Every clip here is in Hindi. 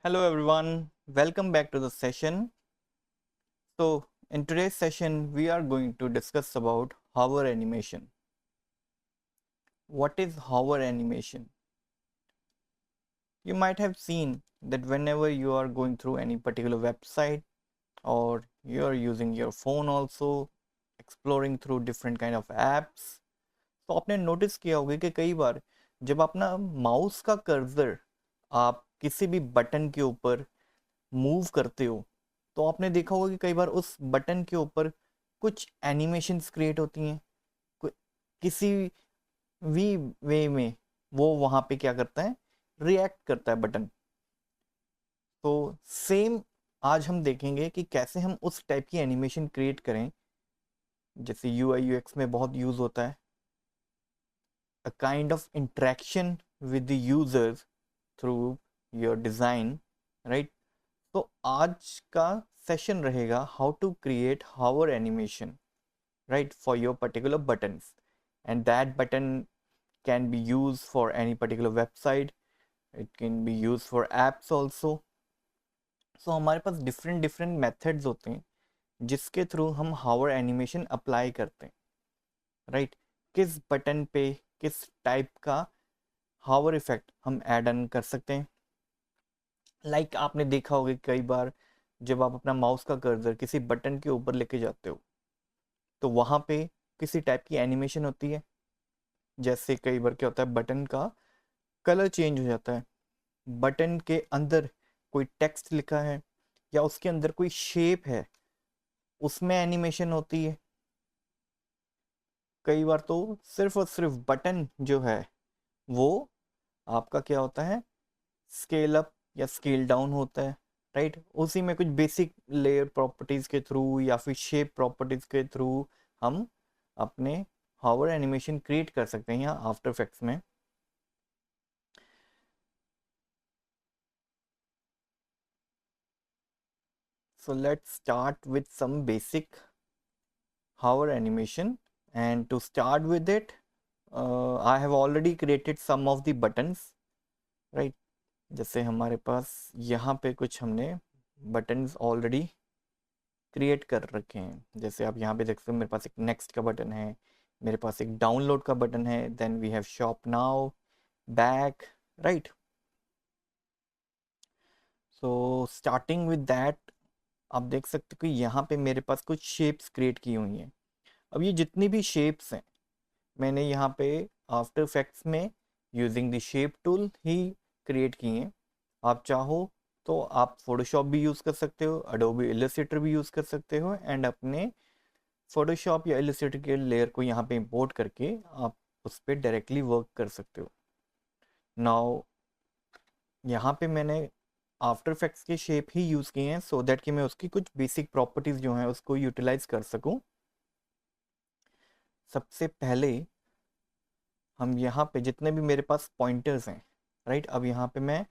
Hello everyone, welcome back to the session. So in today's session we are going to discuss about hover animation. What is hover animation? You might have seen that whenever you are going through any particular website or you are using your phone also, exploring through different kind of apps, तो आपने नोटिस किया होगा कि कई बार जब अपना माउस का कर्सर आप किसी भी बटन के ऊपर मूव करते हो तो आपने देखा होगा कि कई बार उस बटन के ऊपर कुछ एनिमेशंस क्रिएट होती हैं। किसी भी वे में वो वहाँ पे क्या करता है, रिएक्ट करता है बटन। तो सेम आज हम देखेंगे कि कैसे हम उस टाइप की एनिमेशन क्रिएट करें, जैसे यूआई यूएक्स में बहुत यूज़ होता है, a kind of interaction with the users through your design, right. तो आज का सेशन रहेगा how to create hover animation, right, for your particular buttons, and that button can be used for any particular website. It can be used for apps also. So हमारे पास डिफरेंट डिफरेंट मेथड्स होते हैं जिसके थ्रू हम हावर एनिमेशन अप्लाई करते हैं, राइट। किस बटन पे किस टाइप का हावर इफेक्ट हम ऐड ऑन कर सकते हैं। लाइक आपने देखा होगा कई बार जब आप अपना माउस का कर्सर किसी बटन के ऊपर लेके जाते हो तो वहाँ पे किसी टाइप की एनिमेशन होती है। जैसे कई बार क्या होता है, बटन का कलर चेंज हो जाता है, बटन के अंदर कोई टेक्स्ट लिखा है या उसके अंदर कोई शेप है, उसमें एनिमेशन होती है। कई बार तो सिर्फ और सिर्फ बटन जो है वो आपका क्या होता है, स्केल अप या स्केल डाउन होता है, राइट। उसी में कुछ बेसिक लेयर प्रॉपर्टीज के थ्रू या फिर शेप प्रॉपर्टीज के थ्रू हम अपने हावर एनिमेशन क्रिएट कर सकते हैं यहाँ आफ्टर इफेक्ट्स में। So let's start with some basic hover animation, and to start with it I have already created some of the buttons, right। जैसे हमारे पास यहाँ पे कुछ हमने बटन्स ऑलरेडी क्रिएट कर रखे हैं। जैसे आप यहाँ पे देख सकते हो मेरे पास एक नेक्स्ट का बटन है, मेरे पास एक डाउनलोड का बटन है, then we have shop now, back, right. So starting with that आप देख सकते हो कि यहाँ पे मेरे पास कुछ शेप्स क्रिएट की हुई हैं। अब ये जितनी भी शेप्स हैं मैंने यहाँ पे आफ्टर इफेक्ट्स में using the shape tool he create की हैं। आप चाहो तो आप फोटोशॉप भी यूज़ कर सकते हो, अडोबी इलस्ट्रेटर भी यूज़ कर सकते हो, एंड अपने फोटोशॉप या इलस्ट्रेटर के लेयर को यहाँ पे इंपोर्ट करके आप उस पर डायरेक्टली वर्क कर सकते हो। नाउ यहाँ पे मैंने आफ्टर इफेक्ट्स के शेप ही यूज़ किए हैं सो दैट कि मैं उसकी कुछ बेसिक प्रॉपर्टीज़ जो हैं उसको यूटिलाइज कर सकूँ। सबसे पहले हम यहाँ पे जितने भी मेरे पास पॉइंटर्स हैं, राइट, अब यहाँ पे मैं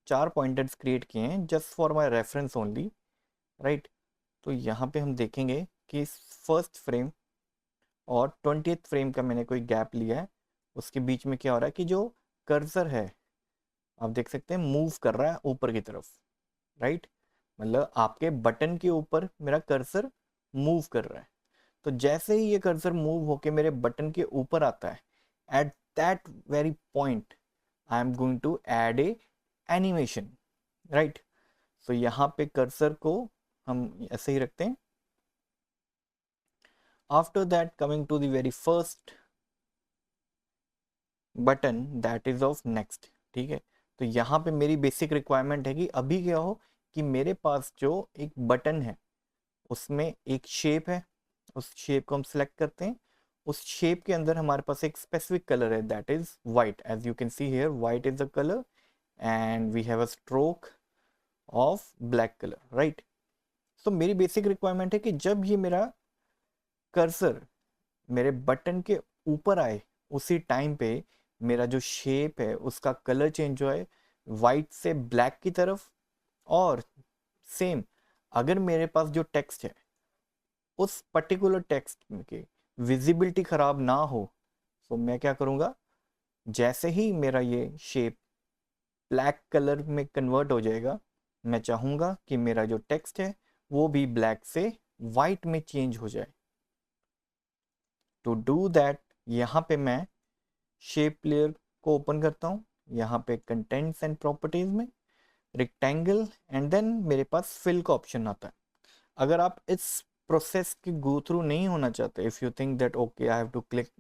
4 पॉइंटर्स क्रिएट किए हैं just for my reference only, right. तो यहाँ पे हम देखेंगे कि फर्स्ट फ्रेम और 20th फ्रेम का मैंने कोई गैप लिया है, उसके बीच में क्या हो रहा है कि जो कर्सर है आप देख सकते हैं मूव कर रहा है ऊपर की तरफ, राइट। मतलब आपके बटन के ऊपर मेरा कर्सर मूव कर रहा है। तो जैसे ही ये कर्सर मूव होके मेरे बटन के ऊपर आता है, at that very point I am going to add a animation, right. So यहाँ पे कर्सर को हम ऐसे ही रखते हैं। After that coming to the very first button that is of next, ठीक है। तो यहाँ पे मेरी बेसिक रिक्वायरमेंट है कि अभी क्या हो कि मेरे पास जो एक बटन है उसमें एक शेप है, उस शेप को हम सेलेक्ट करते हैं। उस शेप के अंदर हमारे पास एक स्पेसिफिक कलर है that is white, as you can see here white is the colour and we have a stroke of black colour, right. So मेरी बेसिक रिक्वायरमेंट है कि जब ये मेरा कर्सर मेरे बटन के ऊपर आए उसी टाइम पे मेरा जो शेप है उसका कलर चेंज हो है वाइट से ब्लैक की तरफ। और सेम अगर मेरे पास जो टेक्स्ट है उस पर्टिकुलर टेक्स्ट की विजिबिलिटी खराब ना हो तो मैं क्या करूँगा, जैसे ही मेरा ये शेप ब्लैक कलर में कन्वर्ट हो जाएगा मैं चाहूँगा कि मेरा जो टेक्स्ट है वो भी ब्लैक से वाइट में चेंज हो जाए। टू डू दैट यहाँ पे मैं शेप लेयर को ओपन करता हूँ, यहाँ पे कंटेंट्स एंड प्रॉपर्टीज में रेक्टेंगल, एंड देन मेरे पास फिल का ऑप्शन आता है। अगर आप इस प्रोसेस के गो थ्रू नहीं होना चाहते, if you think that okay I have to click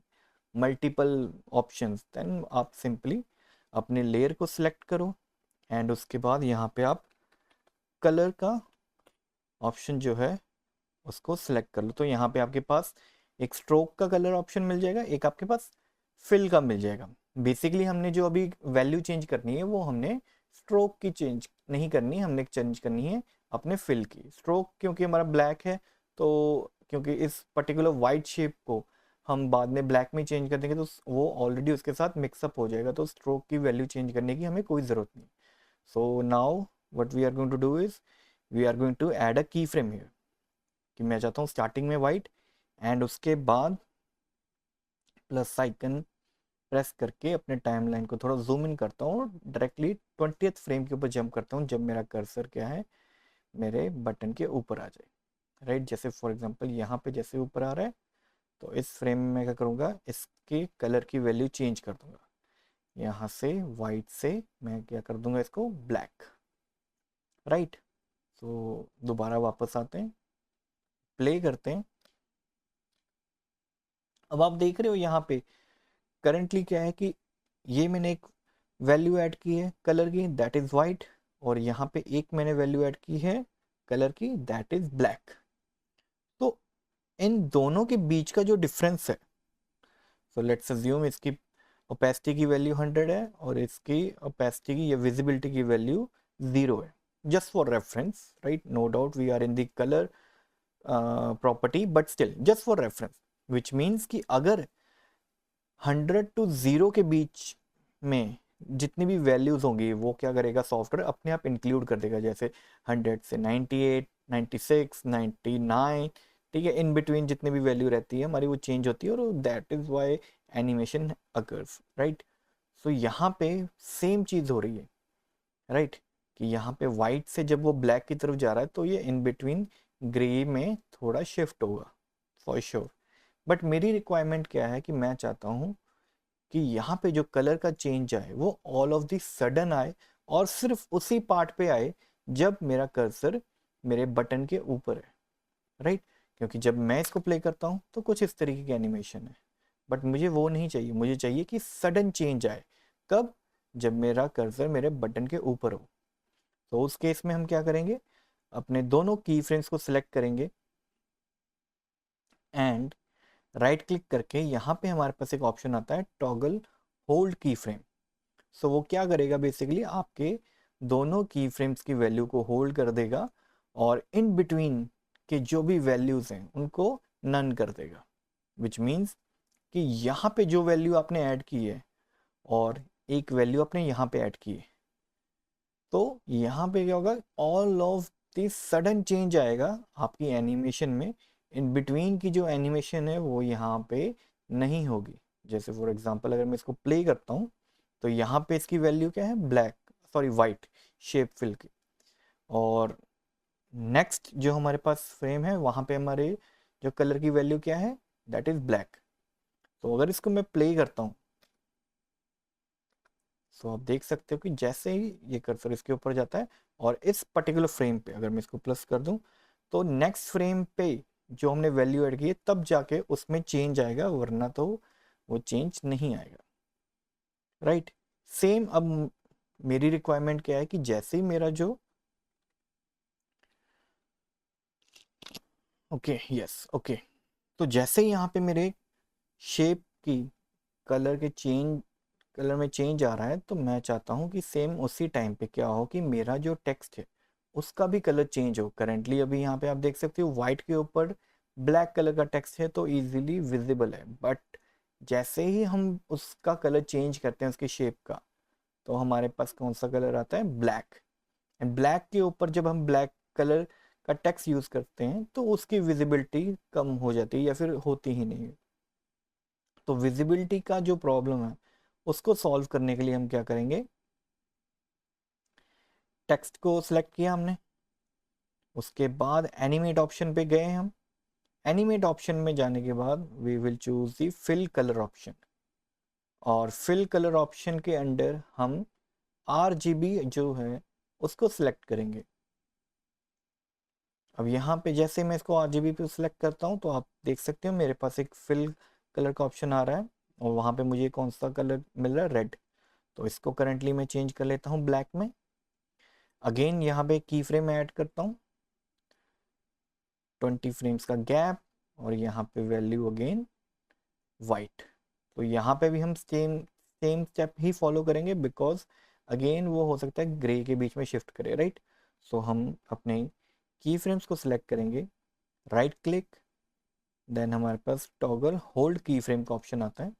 multiple options, then आप सिंपली अपने लेयर को सिलेक्ट करो एंड उसके बाद यहाँ पे आप कलर का ऑप्शन जो है उसको सिलेक्ट कर लो। तो यहाँ पे आपके पास एक स्ट्रोक का कलर ऑप्शन मिल जाएगा, एक आपके पास फिल का मिल जाएगा। बेसिकली हमने जो अभी वैल्यू चेंज करनी है वो हमने स्ट्रोक की चेंज नहीं करनी, हमने चेंज करनी है अपने फिल की। स्ट्रोक क्योंकि हमारा ब्लैक है, तो क्योंकि इस पर्टिकुलर वाइट शेप को हम बाद में ब्लैक में चेंज कर देंगे तो वो ऑलरेडी उसके साथ मिक्सअप हो जाएगा, तो स्ट्रोक की वैल्यू चेंज करने की हमें कोई ज़रूरत नहीं। So now what we are going to do is we are going to add a key frame here, कि मैं चाहता हूँ स्टार्टिंग में वाइट एंड उसके बाद प्लस आइकन प्रेस करके अपने टाइमलाइन को थोड़ा जूम इन करता हूँ और डायरेक्टली 20th फ्रेम के ऊपर जंप करता हूँ जब मेरा कर्सर क्या है मेरे बटन के ऊपर आ जाए, राइट। जैसे फॉर एग्जांपल यहाँ पे जैसे ऊपर आ रहा है तो इस फ्रेम में मैं क्या करूँगा, इसके कलर की वैल्यू चेंज कर दूंगा, यहाँ से वाइट से मैं क्या कर दूंगा इसको ब्लैक, राइट। तो दोबारा वापस आते हैं, प्ले करते हैं। अब आप देख रहे हो यहाँ पे करंटली क्या है कि ये मैंने एक वैल्यू ऐड की है कलर की, दैट इज वाइट, और यहाँ पे एक मैंने वैल्यू ऐड की है कलर की, दैट इज ब्लैक। तो इन दोनों के बीच का जो डिफरेंस है, सो लेट्स अज्यूम इसकी ओपेसिटी की वैल्यू 100 है और इसकी ओपेसिटी की या विजिबिलिटी की वैल्यू 0 है, just for reference, right. No doubt we are in the colour property, but still just for reference, which means कि अगर 100 टू 0 के बीच में जितनी भी वैल्यूज होंगी वो क्या करेगा, सॉफ्टवेयर अपने आप इंक्लूड कर देगा। जैसे 100 से 98, 96, 99, ठीक है, इन बिटवीन जितनी भी वैल्यू रहती है हमारी वो चेंज होती है, और that is why animation occurs, right. So यहाँ पे सेम चीज़ हो रही है, राइट, कि यहाँ पे वाइट से जब वो ब्लैक की तरफ जा रहा है तो ये इन बिटवीन ग्रे में थोड़ा शिफ्ट होगा फॉर श्योर। बट मेरी रिक्वायरमेंट क्या है कि मैं चाहता हूँ कि यहाँ पे जो कलर का चेंज आए वो ऑल ऑफ दी सडन आए और सिर्फ उसी पार्ट पे आए जब मेरा कर्सर मेरे बटन के ऊपर है, राइट। क्योंकि जब मैं इसको प्ले करता हूँ तो कुछ इस तरीके की एनिमेशन है, बट मुझे वो नहीं चाहिए, मुझे चाहिए कि सडन चेंज आए। कब? जब मेरा कर्सर मेरे बटन के ऊपर हो। तो उस केस में हम क्या करेंगे, अपने दोनों की फ्रेम्स को सिलेक्ट करेंगे एंड राइट क्लिक करके यहाँ पे हमारे पास एक ऑप्शन आता है टॉगल होल्ड की फ्रेम। सो वो क्या करेगा, बेसिकली आपके दोनों की फ्रेम्स की वैल्यू को होल्ड कर देगा और इन बिटवीन के जो भी वैल्यूज हैं उनको नन कर देगा, विच मीन्स कि यहाँ पे जो वैल्यू आपने ऐड की है और एक वैल्यू आपने यहाँ पे ऐड की है, तो यहाँ पे क्या होगा, all of this sudden change आएगा आपकी एनिमेशन में। इन बिटवीन की जो एनिमेशन है वो यहाँ पे नहीं होगी। जैसे फॉर एग्जांपल अगर मैं इसको प्ले करता हूँ तो यहाँ पे इसकी वैल्यू क्या है, black, sorry white shape fill की, और नेक्स्ट जो हमारे पास फ्रेम है वहाँ पे हमारे जो कलर की वैल्यू क्या है, दैट इज ब्लैक। तो अगर इसको मैं प्ले करता हूँ सो आप देख सकते हो कि जैसे ही ये कर्सर इसके ऊपर जाता है और इस पर्टिकुलर फ्रेम पे अगर मैं इसको प्लस कर दूं तो नेक्स्ट फ्रेम पे जो हमने वैल्यू ऐड की है तब जाके उसमें चेंज आएगा, वरना तो वो चेंज नहीं आएगा, राइट। सेम अब मेरी रिक्वायरमेंट क्या है कि जैसे ही मेरा जो ओके यस ओके, तो जैसे ही यहाँ पे मेरे शेप की कलर के चेंज कलर में चेंज आ रहा है तो मैं चाहता हूँ कि सेम उसी टाइम पे क्या हो कि मेरा जो टेक्स्ट है उसका भी कलर चेंज हो। करेंटली अभी यहाँ पे आप देख सकते हो वाइट के ऊपर ब्लैक कलर का टेक्स्ट है तो इजीली विजिबल है, बट जैसे ही हम उसका कलर चेंज करते हैं उसकी शेप का तो हमारे पास कौन सा कलर आता है, ब्लैक। एंड ब्लैक के ऊपर जब हम ब्लैक कलर का टेक्स्ट यूज करते हैं तो उसकी विजिबिलिटी कम हो जाती है या फिर होती ही नहीं है। तो विजिबिलिटी का जो प्रॉब्लम है उसको सॉल्व करने के लिए हम क्या करेंगे, टेक्स्ट को सिलेक्ट किया हमने, उसके बाद एनिमेट ऑप्शन पे गए हम। एनिमेट ऑप्शन में जाने के बाद we will choose the fill colour option, और फिल कलर ऑप्शन के अंडर हम RGB जो है उसको सिलेक्ट करेंगे। अब यहाँ पे जैसे मैं इसको RGB पे सिलेक्ट करता हूँ तो आप देख सकते हो मेरे पास एक फिल कलर का ऑप्शन आ रहा है, और वहाँ पे मुझे कौन सा कलर मिल रहा है, रेड। तो इसको करंटली मैं चेंज कर लेता हूँ ब्लैक में। अगेन यहाँ पे की फ्रेम ऐड करता हूँ, 20 फ्रेम्स का गैप, और यहाँ पे वैल्यू अगेन वाइट। तो यहाँ पे भी हम सेम सेम स्टेप ही फॉलो करेंगे, बिकॉज अगेन वो हो सकता है ग्रे के बीच में शिफ्ट करे, राइट। सो हम अपने की फ्रेम्स को सिलेक्ट करेंगे, राइट क्लिक, देन हमारे पास टॉगल होल्ड की फ्रेम का ऑप्शन आता है।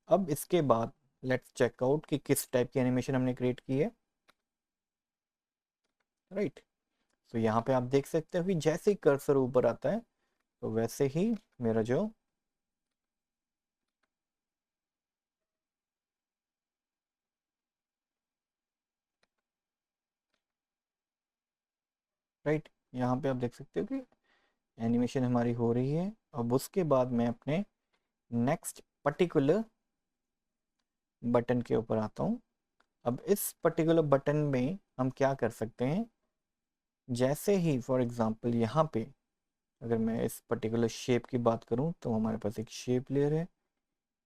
अब इसके बाद लेट्स चेक आउट कि किस टाइप की एनिमेशन हमने क्रिएट की है, राइट। तो यहाँ पे आप देख सकते हो कि जैसे ही कर्सर ऊपर आता है तो वैसे ही मेरा जो राइट, यहाँ पे आप देख सकते हो कि एनिमेशन हमारी हो रही है। अब उसके बाद मैं अपने नेक्स्ट पर्टिकुलर बटन के ऊपर आता हूँ। अब इस पर्टिकुलर बटन में हम क्या कर सकते हैं, जैसे ही फॉर एग्जांपल यहाँ पे अगर मैं इस पर्टिकुलर शेप की बात करूँ तो हमारे पास एक शेप लेयर है,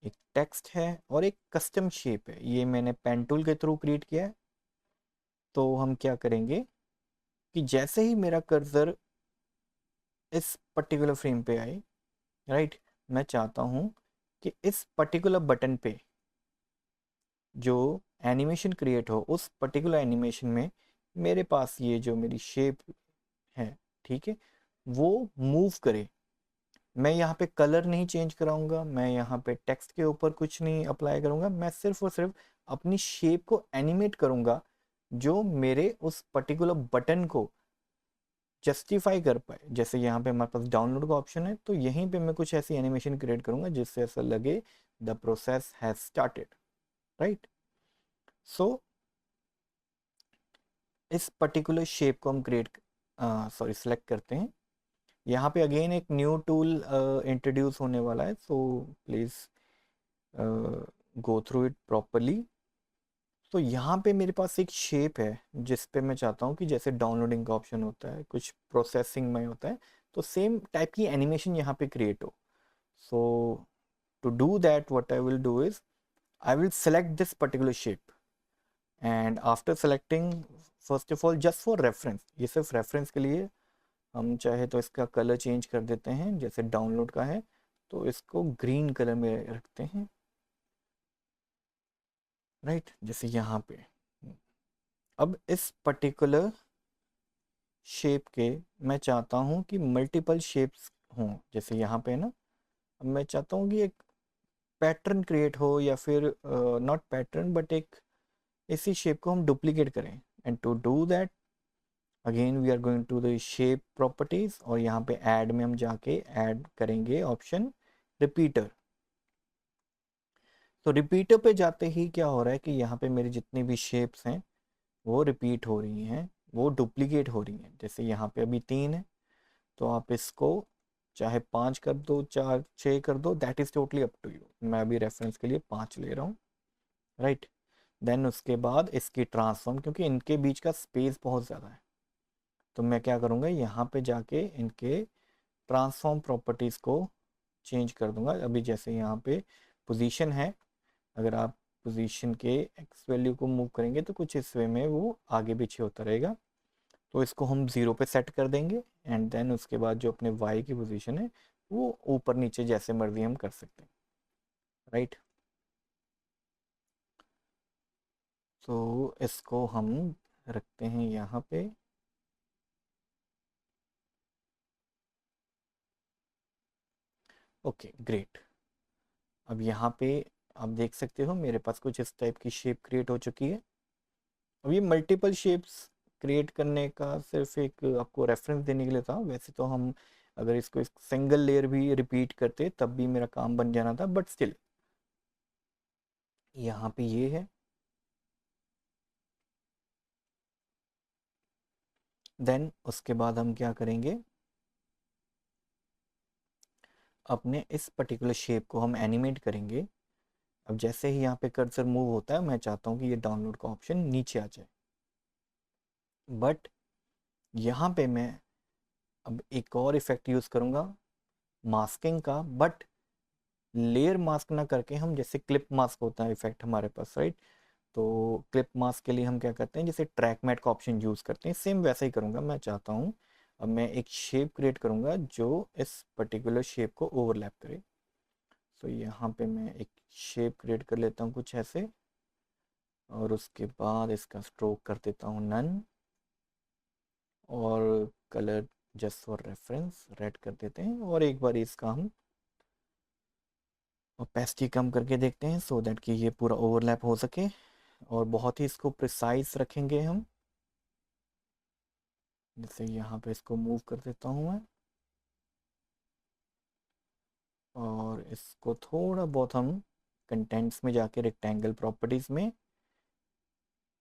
एक टेक्स्ट है, और एक कस्टम शेप है। ये मैंने पेन टूल के थ्रू क्रिएट किया है। तो हम क्या करेंगे कि जैसे ही मेरा कर्सर इस पर्टिकुलर फ्रेम पे आए, राइट, मैं चाहता हूँ कि इस पर्टिकुलर बटन पे जो एनिमेशन क्रिएट हो, उस पर्टिकुलर एनिमेशन में मेरे पास ये जो मेरी शेप है, ठीक है, वो मूव करे। मैं यहाँ पे कलर नहीं चेंज कराऊंगा, मैं यहाँ पे टेक्स्ट के ऊपर कुछ नहीं अप्लाई करूंगा, मैं सिर्फ और सिर्फ अपनी शेप को एनिमेट करूंगा जो मेरे उस पर्टिकुलर बटन को जस्टिफाई कर पाए। जैसे यहाँ पे हमारे पास डाउनलोड का ऑप्शन है, तो यहीं पे मैं कुछ ऐसी एनिमेशन क्रिएट करूंगा जिससे ऐसा लगे the process has started, right. So इस पर्टिकुलर शेप को हम क्रिएट सेलेक्ट करते हैं। यहाँ पे अगेन एक न्यू टूल इंट्रोड्यूस होने वाला है, so please go through it properly. तो यहाँ पे मेरे पास एक शेप है जिस पे मैं चाहता हूँ कि जैसे डाउनलोडिंग का ऑप्शन होता है, कुछ प्रोसेसिंग में होता है, तो सेम टाइप की एनिमेशन यहाँ पे क्रिएट हो। So to do that what I will do is I will select this particular shape, and after selecting first of all just for reference, ये सिर्फ रेफरेंस के लिए, हम चाहे तो इसका कलर चेंज कर देते हैं। जैसे डाउनलोड का है तो इसको ग्रीन कलर में रखते हैं, राइट, जैसे यहाँ पे। अब इस पर्टिकुलर शेप के मैं चाहता हूँ कि मल्टीपल शेप्स हों, जैसे यहाँ पे ना। अब मैं चाहता हूँ कि एक पैटर्न क्रिएट हो, या फिर नॉट पैटर्न बट एक इसी शेप को हम डुप्लीकेट करें। And to do that again we are going to the shape properties, और यहाँ पे ऐड में हम जाके ऐड करेंगे ऑप्शन रिपीटर। तो रिपीटर पे जाते ही क्या हो रहा है कि यहाँ पे मेरी जितनी भी शेप्स हैं वो रिपीट हो रही हैं, वो डुप्लीकेट हो रही हैं। जैसे यहाँ पे अभी 3 है, तो आप इसको चाहे 5 कर दो, 4 6 कर दो, that is totally up to you. मैं अभी रेफरेंस के लिए 5 ले रहा हूँ, राइट। देन उसके बाद इसकी ट्रांसफॉर्म, क्योंकि इनके बीच का स्पेस बहुत ज़्यादा है, तो मैं क्या करूँगा यहाँ पे जाके इनके ट्रांसफॉर्म प्रॉपर्टीज़ को चेंज कर दूंगा। अभी जैसे यहाँ पे पोजीशन है, अगर आप पोजीशन के एक्स वैल्यू को मूव करेंगे तो कुछ इस वे में वो आगे पीछे होता रहेगा। तो इसको हम 0 पे सेट कर देंगे, एंड देन उसके बाद जो अपने वाई की पोजीशन है वो ऊपर नीचे जैसे मर्जी हम कर सकते हैं, राइट। तो इसको हम रखते हैं यहाँ पे। Okay great. अब यहाँ पे आप देख सकते हो मेरे पास कुछ इस टाइप की शेप क्रिएट हो चुकी है। अब ये मल्टीपल शेप्स क्रिएट करने का सिर्फ एक आपको रेफरेंस देने के लिए था, वैसे तो हम अगर इसको एक सिंगल लेयर भी रिपीट करते तब भी मेरा काम बन जाना था, बट स्टिल यहाँ पे ये है। देन उसके बाद हम क्या करेंगे, अपने इस पर्टिकुलर शेप को हम एनिमेट करेंगे। अब जैसे ही यहाँ पे कर्सर मूव होता है, मैं चाहता हूँ कि ये डाउनलोड का ऑप्शन नीचे आ जाए, बट यहाँ पे मैं अब एक और इफेक्ट यूज़ करूँगा मास्किंग का, बट लेयर मास्क ना करके हम जैसे क्लिप मास्क होता है इफेक्ट हमारे पास, राइट। तो क्लिप मास्क के लिए हम क्या करते हैं, जैसे ट्रैक मैट का ऑप्शन यूज़ करते हैं, सेम वैसा ही करूँगा। मैं चाहता हूँ अब मैं एक शेप क्रिएट करूँगा जो इस पर्टिकुलर शेप को ओवरलैप करे। तो यहाँ पे मैं एक शेप क्रिएट कर लेता हूँ कुछ ऐसे, और उसके बाद इसका स्ट्रोक कर देता हूँ नन, और colour just for reference red कर देते हैं, और एक बार इसका हम ओपेसिटी कम करके देखते हैं सो दैट कि ये पूरा ओवरलैप हो सके, और बहुत ही इसको प्रिसाइज रखेंगे हम। जैसे यहाँ पे इसको मूव कर देता हूँ मैं, और इसको थोड़ा बहुत हम कंटेंट्स में जाके रेक्टेंगल प्रॉपर्टीज़ में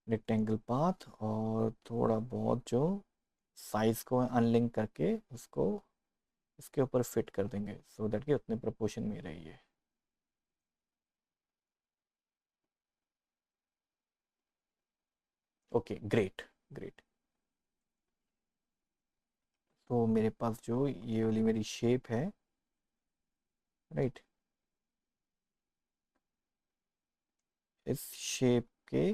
रेक्टेंगल पाथ, और थोड़ा बहुत जो साइज़ को अनलिंक करके उसको इसके ऊपर फिट कर देंगे सो दैट कि उतने प्रोपोर्शन में रही है। Okay, great great. तो मेरे पास जो ये वाली मेरी शेप है, राइट, इस शेप के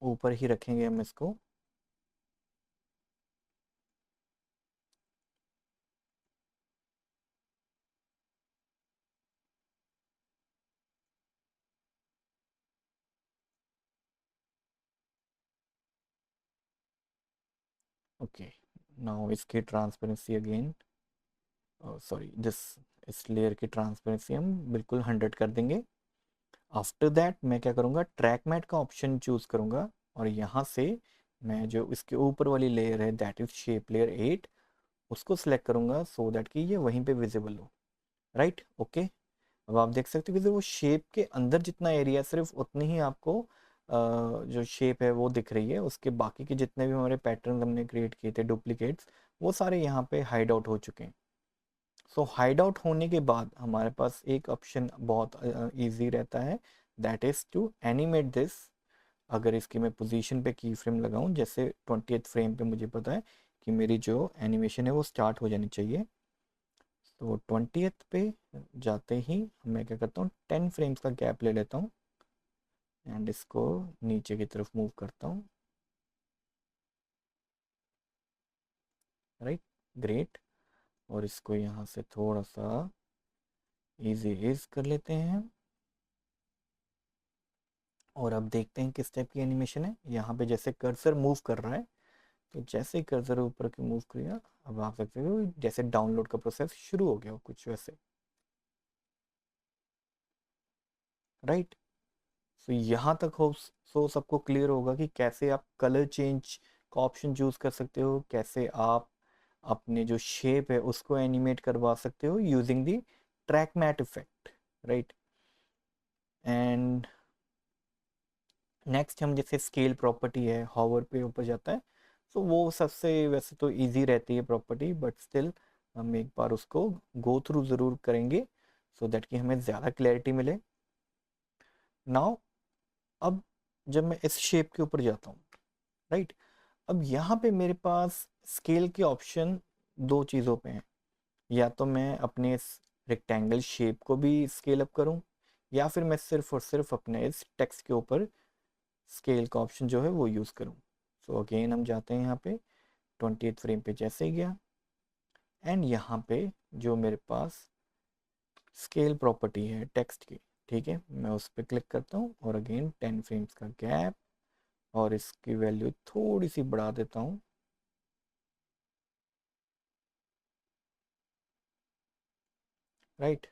ऊपर ही रखेंगे हम इसको। ओके, नाउ इसकी ट्रांसपेरेंसी अगेन, सॉरी दिस, इस लेयर की ट्रांसपेरेंसी हम बिल्कुल 100 कर देंगे। आफ्टर दैट मैं क्या करूँगा, ट्रैक मैट का ऑप्शन चूज़ करूँगा, और यहाँ से मैं जो इसके ऊपर वाली लेयर है दैट इज़ शेप लेयर 8, उसको सिलेक्ट करूँगा सो दैट कि ये वहीं पे विजिबल हो, राइट। ओके, अब आप देख सकते हो कि वो शेप के अंदर जितना एरिया सिर्फ उतनी ही आपको जो शेप है वो दिख रही है, उसके बाकी के जितने भी हमारे पैटर्न हमने क्रिएट किए थे डुप्लीकेट्स, वो सारे यहाँ पे हाइड आउट हो चुके हैं। सो हाइड आउट होने के बाद हमारे पास एक ऑप्शन बहुत इजी रहता है, that is to animate this. अगर इसकी मैं पोजीशन पे की फ्रेम लगाऊं, जैसे 20th फ्रेम पे मुझे पता है कि मेरी जो एनिमेशन है वो स्टार्ट हो जानी चाहिए, तो 20th पे जाते ही मैं क्या करता हूँ 10 फ्रेम्स का गैप ले लेता हूँ, एंड इसको नीचे की तरफ मूव करता हूँ, राइट, ग्रेट। और इसको यहाँ से थोड़ा सा इजी इज कर लेते हैं, और अब देखते हैं किस टाइप की एनिमेशन है। यहाँ पे जैसे कर्सर मूव कर रहा है, तो जैसे ही कर्सर ऊपर की मूव किया, अब आप सकते हो जैसे डाउनलोड का प्रोसेस शुरू हो गया हो कुछ वैसे, राइट। तो यहाँ तक हो सो सबको क्लियर होगा कि कैसे आप कलर चेंज का ऑप्शन चूज कर सकते हो, कैसे आप अपने जो शेप है उसको एनिमेट करवा सकते हो using the track matte effect, right. And next हम जैसे स्केल प्रॉपर्टी है, हॉवर पे ऊपर जाता है, तो वो सबसे वैसे तो इजी रहती है प्रॉपर्टी, बट स्टिल हम एक बार उसको गो थ्रू ज़रूर करेंगे सो दैट कि हमें ज़्यादा क्लैरिटी मिले। नाउ अब जब मैं इस शेप के ऊपर जाता हूँ, राइट, अब यहाँ पे मेरे पास स्केल के ऑप्शन दो चीज़ों पे हैं, या तो मैं अपने इस रेक्टेंगल शेप को भी स्केल अप करूँ, या फिर मैं सिर्फ और सिर्फ अपने इस टेक्स्ट के ऊपर स्केल का ऑप्शन जो है वो यूज़ करूँ। सो अगेन हम जाते हैं यहाँ पे 20th फ्रेम पे जैसे ही गया, एंड यहाँ पे जो मेरे पास स्केल प्रॉपर्टी है टेक्स्ट की, ठीक है, मैं उस पर क्लिक करता हूँ, और अगेन 10 फ्रेम्स का गैप, और इसकी वैल्यू थोड़ी सी बढ़ा देता हूँ, राइट।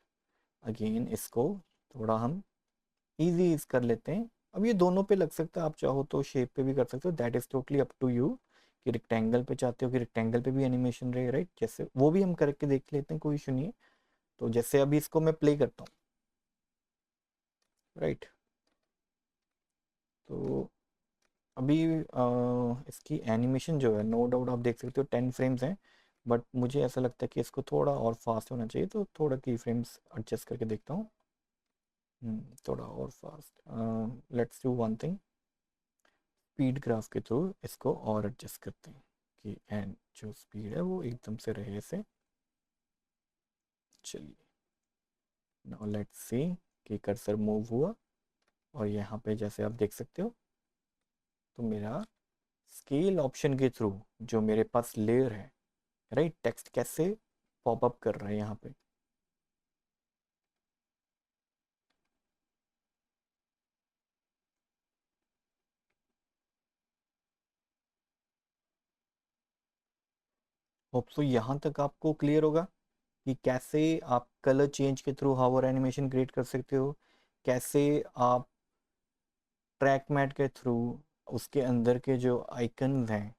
अगेन इसको थोड़ा हम इजी इज कर लेते हैं। अब ये दोनों पे लग सकता है, आप चाहो तो शेप पे भी कर सकते हो, that is totally up to you कि रेक्टेंगल पे चाहते हो कि रेक्टेंगल पे भी एनिमेशन रहे, राइट। जैसे वो भी हम करके देख लेते हैं, कोई इशू नहीं है। तो जैसे अभी इसको मैं प्ले करता हूँ, राइट, तो अभी इसकी एनिमेशन जो है, नो डाउट आप देख सकते हो 10 फ्रेम्स हैं, बट मुझे ऐसा लगता है कि इसको थोड़ा और फास्ट होना चाहिए, तो थोड़ा की फ्रेम्स एडजस्ट करके देखता हूँ। थोड़ा और fast. Let's do one thing, speed graph के थ्रू इसको और एडजस्ट करते हैं कि एंड जो स्पीड है वो एकदम से रहे ऐसे। चलिए, नाउ लेट्स सी कि कर्सर मूव हुआ, और यहाँ पे जैसे आप देख सकते हो, तो मेरा स्केल ऑप्शन के थ्रू जो मेरे पास लेयर है, राइट, टेक्स्ट कैसे पॉपअप कर रहा है यहाँ पे। होप सो यहाँ तक आपको क्लियर होगा कि कैसे आप कलर चेंज के थ्रू हावर एनिमेशन क्रिएट कर सकते हो, कैसे आप ट्रैक मैट के थ्रू उसके अंदर के जो आइकन्स हैं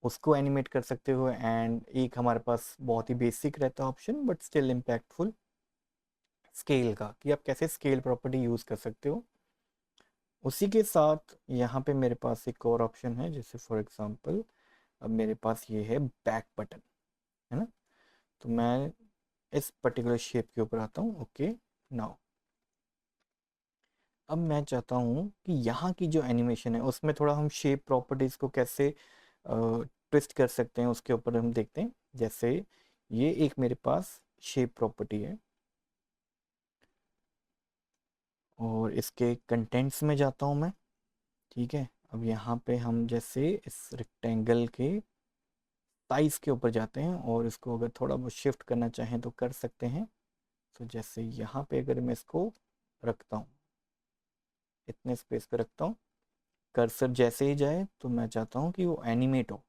उसको एनिमेट कर सकते हो। एंड एक हमारे पास बहुत ही बेसिक रहता है option, but still impactful, scale का, कि आप कैसे स्केल प्रॉपर्टी यूज़ कर सकते हो। उसी के साथ यहाँ पे मेरे पास एक और ऑप्शन है, जैसे फॉर एग्जांपल अब मेरे पास ये है बैक बटन, है ना। तो मैं इस पर्टिकुलर शेप के ऊपर आता हूँ। ओके, नाउ अब मैं चाहता हूँ कि यहाँ की जो एनिमेशन है उसमें थोड़ा हम शेप प्रॉपर्टीज़ को कैसे ट्विस्ट कर सकते हैं, उसके ऊपर हम देखते हैं। जैसे ये एक मेरे पास शेप प्रॉपर्टी है, और इसके कंटेंट्स में जाता हूँ मैं। ठीक है, अब यहाँ पे हम जैसे इस रेक्टेंगल के साइज के ऊपर जाते हैं, और इसको अगर थोड़ा बहुत शिफ्ट करना चाहें तो कर सकते हैं। तो जैसे यहाँ पे अगर मैं इसको रखता हूँ, इतने स्पेस पे रखता हूँ, कर्सर जैसे ही जाए तो मैं चाहता हूँ कि वो एनिमेट हो।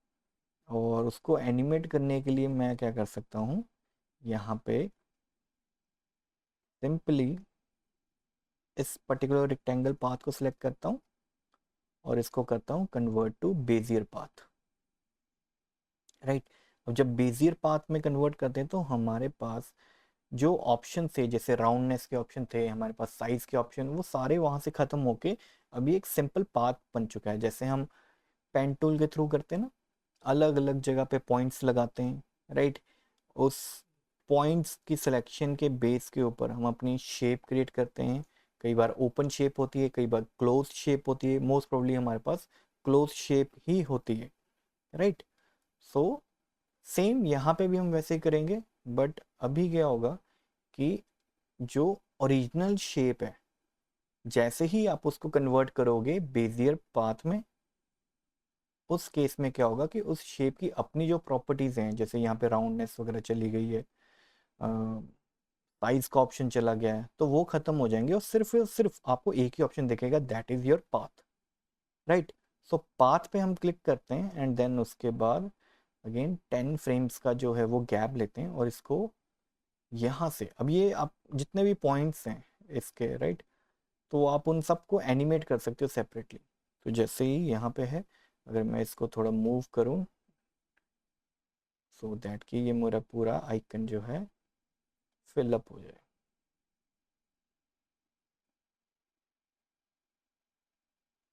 और उसको एनिमेट करने के लिए मैं क्या कर सकता हूँ, यहाँ पे सिंपली इस पर्टिकुलर रेक्टेंगल पाथ को सिलेक्ट करता हूँ, और इसको करता हूँ convert to bezier path, right. अब जब बेजियर पाथ में कन्वर्ट करते हैं तो हमारे पास जो ऑप्शन थे, जैसे राउंडनेस के ऑप्शन थे, हमारे पास साइज के ऑप्शन, वो सारे वहाँ से ख़त्म होके अभी एक सिंपल पाथ बन चुका है। जैसे हम पेन टूल के थ्रू करते हैं ना, अलग अलग जगह पे पॉइंट्स लगाते हैं, राइट। उस पॉइंट्स की सिलेक्शन के बेस के ऊपर हम अपनी शेप क्रिएट करते हैं। कई बार ओपन शेप होती है, कई बार क्लोज शेप होती है, मोस्ट प्रोबेबली हमारे पास क्लोज शेप ही होती है, राइट। सो सेम यहाँ पे भी हम वैसे ही करेंगे, बट अभी क्या होगा कि जो ओरिजिनल शेप है, जैसे ही आप उसको कन्वर्ट करोगे बेजियर पाथ में, उस केस में क्या होगा कि उस शेप की अपनी जो प्रॉपर्टीज़ हैं, जैसे यहाँ पे राउंडनेस वगैरह चली गई है, साइज का ऑप्शन चला गया है, तो वो खत्म हो जाएंगे, और सिर्फ आपको एक ही ऑप्शन दिखेगा, that is your path, right. So path पे हम क्लिक करते हैं, एंड देन उसके बाद अगेन 10 फ्रेम्स का जो है वो गैप लेते हैं, और इसको यहाँ से, अब ये आप जितने भी पॉइंट्स हैं इसके, राइट, तो आप उन सबको एनिमेट कर सकते हो सेपरेटली। तो जैसे ही यहाँ पे है, अगर मैं इसको थोड़ा मूव करूँ, सो दैट कि ये मेरा पूरा आइकन जो है फिलअप हो जाए,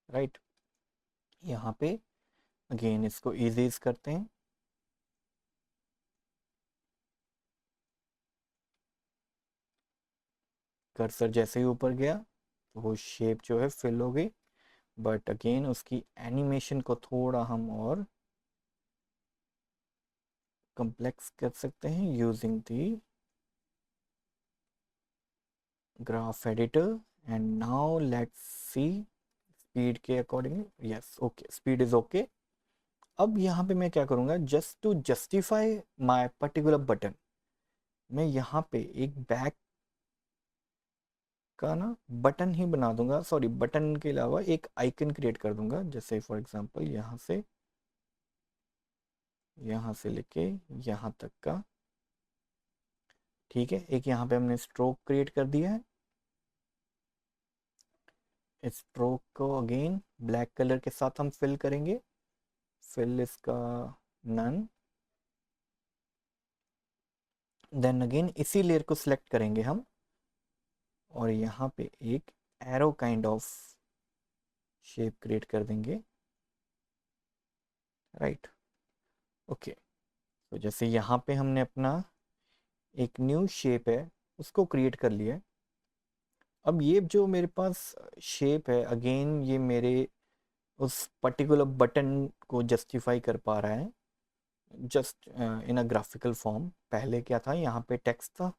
राइट। यहाँ पे अगेन इसको इजीज करते हैं, कर्सर जैसे ही ऊपर गया तो वो शेप जो है फिल हो गई, बट अगेन उसकी एनिमेशन को थोड़ा हम और कॉम्प्लेक्स कर सकते हैं using the graph editor. And now let's see speed के accordingly, yes, okay, speed is okay. अब यहाँ पे मैं क्या करूँगा, just to justify my particular button, मैं यहाँ पे एक बैक का ना बटन ही बना दूंगा, सॉरी, बटन के अलावा एक आइकन क्रिएट कर दूंगा, जैसे फॉर एग्जांपल यहाँ से लेके यहाँ तक का। ठीक है, एक यहाँ पे हमने स्ट्रोक क्रिएट कर दिया है, स्ट्रोक को अगेन ब्लैक कलर के साथ हम फिल करेंगे, फिल इसका नन। देन अगेन इसी लेयर को सिलेक्ट करेंगे हम, और यहाँ पे एक arrow kind of shape create कर देंगे, राइट। ओके, तो जैसे यहाँ पे हमने अपना एक न्यू शेप है उसको क्रिएट कर लिया है। अब ये जो मेरे पास शेप है, अगेन ये मेरे उस पर्टिकुलर बटन को जस्टिफाई कर पा रहा है just in a graphical form. पहले क्या था, यहाँ पे टेक्स्ट था,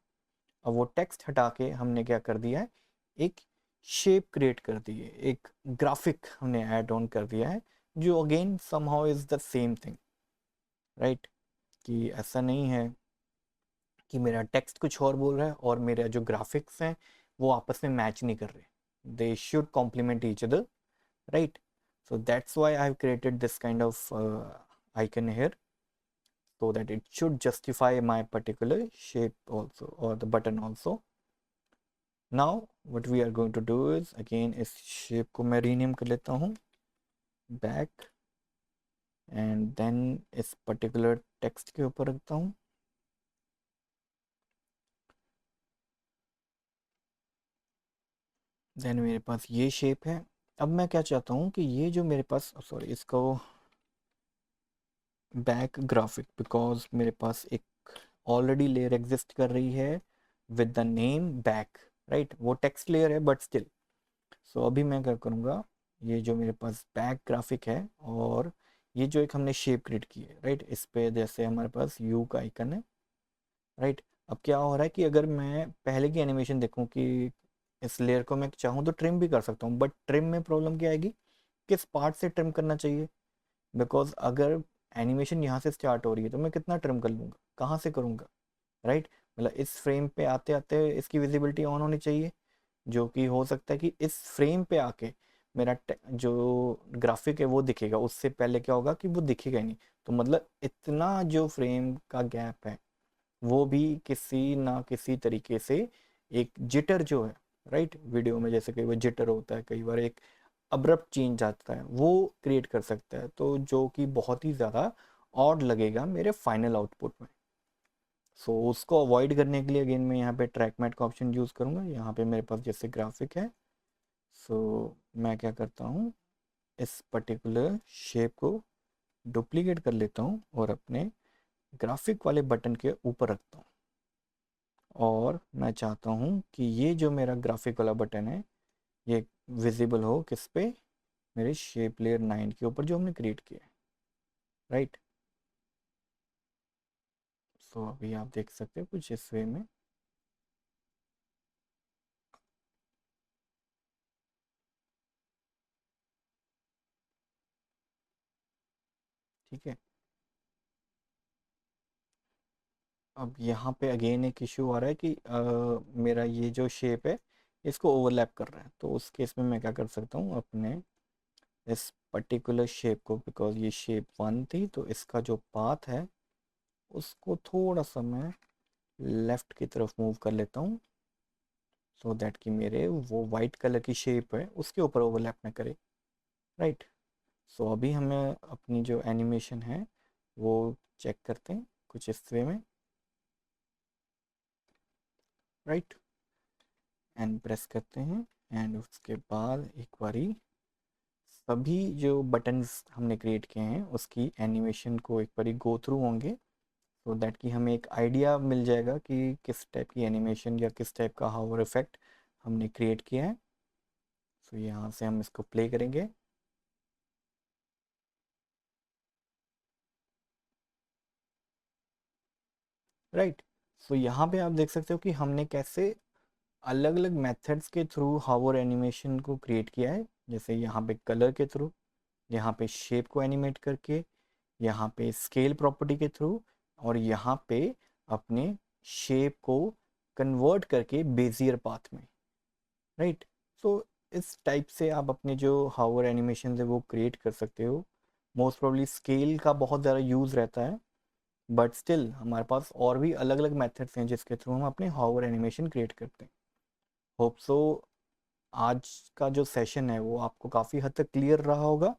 अब वो टेक्स्ट हटा के हमने क्या कर दिया है, एक शेप क्रिएट कर दी है, एक ग्राफिक हमने ऐड ऑन कर दिया है, जो again somehow is the same thing, right. कि ऐसा नहीं है कि मेरा टेक्स्ट कुछ और बोल रहा है और मेरा जो ग्राफिक्स हैं वो आपस में मैच नहीं कर रहे, they should complement each other, right? So that's why I've created this kind of icon here, so that it should justify my particular shape also, or the button also. Now what we are going to do is, again इस shape को मैं rename कर लेता हूँ back, and then इस particular text के ऊपर रखता हूँ। then मेरे पास ये shape है। अब मैं क्या चाहता हूँ कि ये जो मेरे पास, सॉरी इसको बैक ग्राफिक, बिकॉज मेरे पास एक ऑलरेडी लेयर एग्जिस्ट कर रही है with the name back, right. वो टेक्स्ट लेयर है बट स्टिल। सो अभी मैं क्या करूँगा, ये जो मेरे पास बैक ग्राफिक है और ये जो एक हमने शेप क्रिएट की है, राइट, इस पे जैसे हमारे पास यू का आइकन है, राइट। अब क्या हो रहा है कि अगर मैं पहले की एनिमेशन देखूं कि इस लेयर को मैं चाहूँ तो ट्रिम भी कर सकता हूँ, बट ट्रिम में प्रॉब्लम क्या आएगी, किस पार्ट से ट्रिम करना चाहिए, बिकॉज अगर एनिमेशन यहाँ से स्टार्ट हो रही है तो मैं कितना ट्रिम कर लूँगा, कहाँ से करूँगा, राइट। मतलब इस फ्रेम पे आते आते इसकी विजिबिलिटी ऑन होनी चाहिए, जो कि हो सकता है कि इस फ्रेम पे आके मेरा जो ग्राफिक है वो दिखेगा, उससे पहले क्या होगा कि वो दिखेगा ही नहीं। तो मतलब इतना जो फ्रेम का गैप है वो भी किसी ना किसी तरीके से एक जिटर जो है, राइट, वीडियो में जैसे कई बार जिटर होता है, कई बार एक अब्रप्ट चेंज आता है, वो क्रिएट कर सकता है, तो जो कि बहुत ही ज़्यादा ऑड लगेगा मेरे फाइनल आउटपुट में। सो उसको अवॉइड करने के लिए अगेन मैं यहाँ पे ट्रैक मैट का ऑप्शन यूज़ करूँगा। यहाँ पे मेरे पास जैसे ग्राफिक है, सो मैं क्या करता हूँ, इस पर्टिकुलर शेप को डुप्लीकेट कर लेता हूँ और अपने ग्राफिक वाले बटन के ऊपर रखता हूँ। और मैं चाहता हूँ कि ये जो मेरा ग्राफिक वाला बटन है ये विजिबल हो किस पे, मेरे शेप लेयर 9 के ऊपर जो हमने क्रिएट किया है, राइट। सो अभी आप देख सकते हो कुछ इस वे में। ठीक है। अब यहाँ पे अगेन एक इशू आ रहा है कि मेरा ये जो शेप है इसको ओवरलैप कर रहा है, तो उस केस में मैं क्या कर सकता हूँ, अपने इस पर्टिकुलर शेप को, बिकॉज ये शेप 1 थी तो इसका जो पाथ है उसको थोड़ा सा मैं लेफ़्ट की तरफ मूव कर लेता हूँ, सो दैट कि मेरे वो वाइट कलर की शेप है उसके ऊपर ओवरलैप ना करे, राइट। सो अभी हमें अपनी जो एनिमेशन है वो चेक करते हैं कुछ इस वे में, राइट, एंड प्रेस करते हैं। एंड उसके बाद एक बारी सभी जो बटन्स हमने क्रिएट किए हैं उसकी एनिमेशन को एक बारी गो थ्रू होंगे, सो दैट कि हमें एक आइडिया मिल जाएगा कि किस टाइप की एनिमेशन या किस टाइप का हावर इफेक्ट हमने क्रिएट किया है। सो यहाँ से हम इसको प्ले करेंगे। राइट। सो यहाँ पे आप देख सकते हो कि हमने कैसे अलग अलग मेथड्स के थ्रू हावर एनिमेशन को क्रिएट किया है, जैसे यहाँ पे कलर के थ्रू, यहाँ पे शेप को एनिमेट करके, यहाँ पे स्केल प्रॉपर्टी के थ्रू, और यहाँ पे अपने शेप को कन्वर्ट करके बेजियर पाथ में, राइट। सो इस टाइप से आप अपने जो हावर एनिमेशन है वो क्रिएट कर सकते हो। मोस्ट प्रोबेबली स्केल का बहुत ज़्यादा यूज़ रहता है, बट स्टिल हमारे पास और भी अलग अलग मेथड्स हैं जिसके थ्रू हम अपने हावर एनिमेशन क्रिएट करते हैं। होप सो आज का जो सेशन है वो आपको काफ़ी हद तक क्लियर रहा होगा।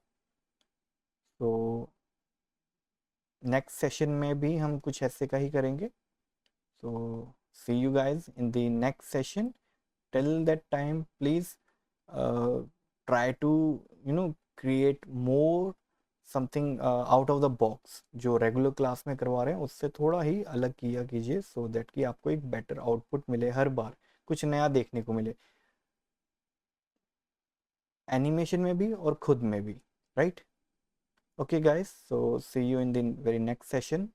तो नेक्स्ट सेशन में भी हम कुछ ऐसे का ही करेंगे। So see you guys in the next session. Till that time please try to, you know, create more something out of the box, जो रेगुलर क्लास में करवा रहे हैं उससे थोड़ा ही अलग किया कीजिए, सो दैट कि आपको एक बेटर आउटपुट मिले, हर बार कुछ नया देखने को मिले, एनिमेशन में भी और खुद में भी, right? Okay guys, so see you in the very next session.